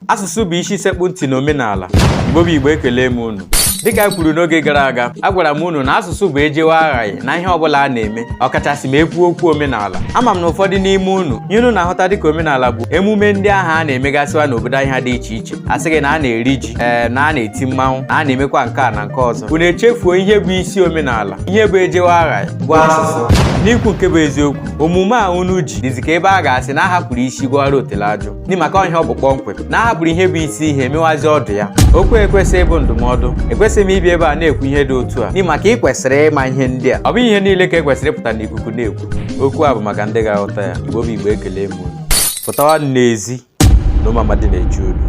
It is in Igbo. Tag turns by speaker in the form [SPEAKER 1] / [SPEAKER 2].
[SPEAKER 1] Asụsụ bụ isi sekpu ntị n'omenala. Igbo bụ Igbo ekele m unu. Dịka kwuru n'oge gara aga, agwara m unu na asụsụ bụ ejewe aghaghị na ihe ọbụla a na-eme, ọkachasị ma ekwu okwu omenala. Ama m na ụfọdụ n'ime unu ihe unu na-ahụta dịka omenala bụ emume ndị ahụ a na-emegasịwa n'obodo anyị dị iche iche. Asị gị na a na-eri ji, na a na-eti mmanwụ, na a na-emekwa nke a na nke ọzọ. Unu echefuo ihe bụ isi omenala, ihe bụ ejewe aghaghị bụ asụsụ. N'ikwu nke bụ eziokwu, omume a unu ji dịzị ka ebe a ga-asị na ahapụrụ isi gwara otele ajụ n'i maka ihe ọ bụ kpọmkwem na ahapụrụ ihe bụ isi ihe mewazi ọdụ ya. Okwu ekwesị ịbụ ndụmọdụ. Ekwesịghị m ibi ebe a na-ekwu ihe dị otu a n'i maka ị kwesịrị ịma ihe ndị a. Ọ bụ ihe niile ka ekwesịrị ịpụta n'ikuku na-ekwu. Okwu a bụ maka ndị ga-aghọta ya. Igbo bụ Igbo ekele m unu. Pụtawa n'ezi na ụmụ amadi na-eju olu.